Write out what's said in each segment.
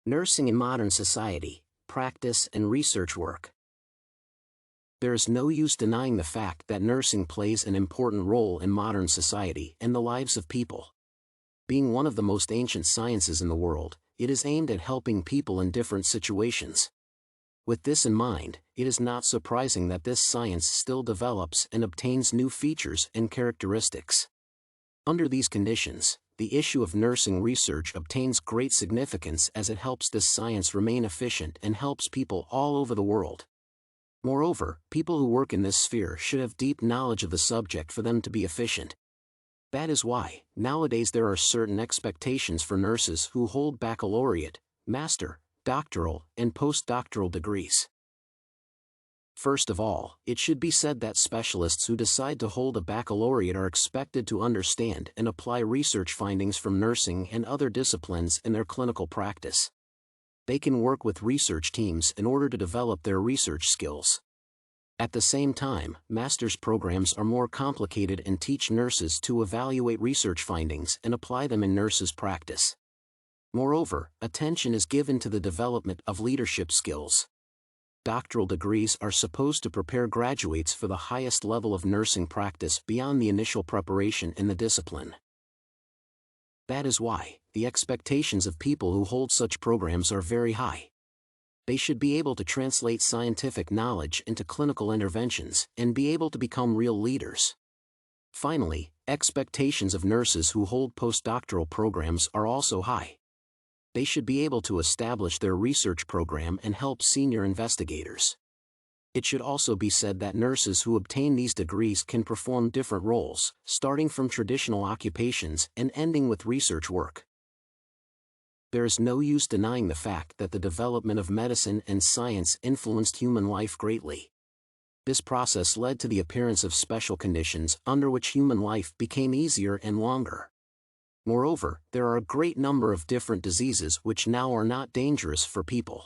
Nursing in modern society, practice and research work. There is no use denying the fact that nursing plays an important role in modern society and the lives of people. Being one of the most ancient sciences in the world, it is aimed at helping people in different situations. With this in mind, it is not surprising that this science still develops and obtains new features and characteristics. Under these conditions, the issue of nursing research obtains great significance as it helps this science remain efficient and helps people all over the world. Moreover, people who work in this sphere should have deep knowledge of the subject for them to be efficient. That is why, nowadays there are certain expectations for nurses who hold baccalaureate, master, doctoral, and postdoctoral degrees. First of all, it should be said that specialists who decide to hold a baccalaureate are expected to understand and apply research findings from nursing and other disciplines in their clinical practice. They can work with research teams in order to develop their research skills. At the same time, master's programs are more complicated and teach nurses to evaluate research findings and apply them in nurses' practice. Moreover, attention is given to the development of leadership skills. Doctoral degrees are supposed to prepare graduates for the highest level of nursing practice beyond the initial preparation in the discipline. That is why, the expectations of people who hold such programs are very high. They should be able to translate scientific knowledge into clinical interventions and be able to become real leaders. Finally, expectations of nurses who hold postdoctoral programs are also high. They should be able to establish their research program and help senior investigators. It should also be said that nurses who obtain these degrees can perform different roles, starting from traditional occupations and ending with research work. There is no use denying the fact that the development of medicine and science influenced human life greatly. This process led to the appearance of special conditions under which human life became easier and longer. Moreover, there are a great number of different diseases which now are not dangerous for people.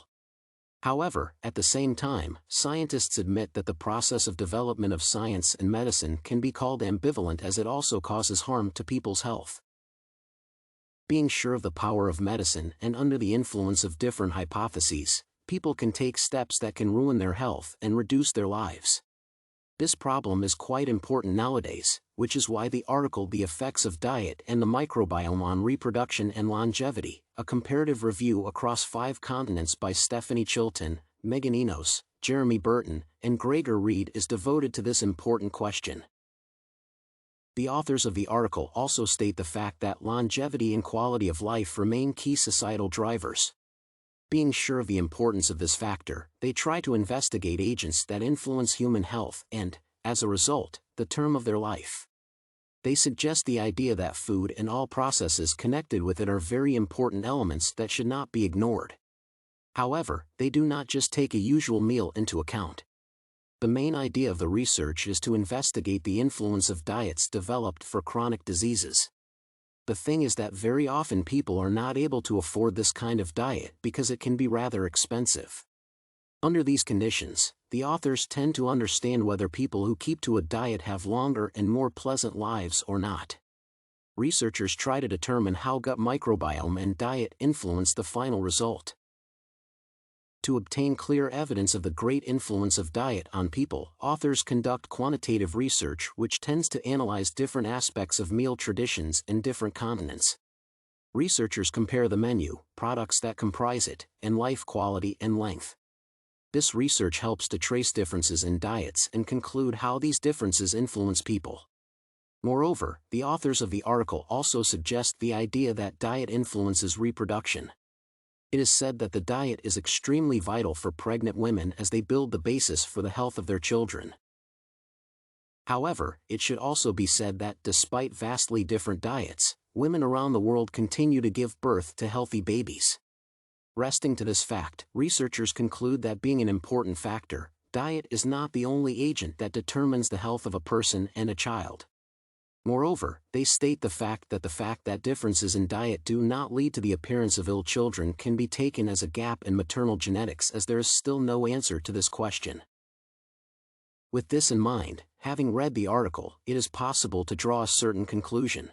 However, at the same time, scientists admit that the process of development of science and medicine can be called ambivalent as it also causes harm to people's health. Being sure of the power of medicine and under the influence of different hypotheses, people can take steps that can ruin their health and reduce their lives. This problem is quite important nowadays, which is why the article The Effects of Diet and the Microbiome on Reproduction and Longevity, a comparative review across 5 continents by Stephanie Chilton, Megan Enos, Jeremy Burton, and Reid is devoted to this important question. The authors of the article also state the fact that longevity and quality of life remain key societal drivers. Being sure of the importance of this factor, they try to investigate agents that influence human health and, as a result, the term of their life. They suggest the idea that food and all processes connected with it are very important elements that should not be ignored. However, they do not just take a usual meal into account. The main idea of the research is to investigate the influence of diets developed for chronic diseases. The thing is that very often people are not able to afford this kind of diet because it can be rather expensive. Under these conditions, the authors tend to understand whether people who keep to a diet have longer and more pleasant lives or not. Researchers try to determine how gut microbiome and diet influence the final result. To obtain clear evidence of the great influence of diet on people, authors conduct quantitative research which tends to analyze different aspects of meal traditions in different continents. Researchers compare the menu, products that comprise it, and life quality and length. This research helps to trace differences in diets and conclude how these differences influence people. Moreover, the authors of the article also suggest the idea that diet influences reproduction. It is said that the diet is extremely vital for pregnant women as they build the basis for the health of their children. However, it should also be said that despite vastly different diets, women around the world continue to give birth to healthy babies. Resting to this fact, researchers conclude that being an important factor, diet is not the only agent that determines the health of a person and a child. Moreover, they state the fact that differences in diet do not lead to the appearance of ill children can be taken as a gap in maternal genetics, as there is still no answer to this question. With this in mind, having read the article, it is possible to draw a certain conclusion.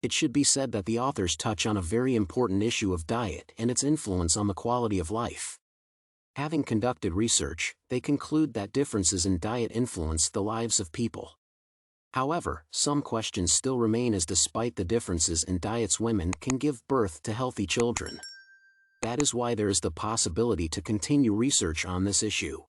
It should be said that the authors touch on a very important issue of diet and its influence on the quality of life. Having conducted research, they conclude that differences in diet influence the lives of people. However, some questions still remain, as despite the differences in diets, women can give birth to healthy children. That is why there is the possibility to continue research on this issue.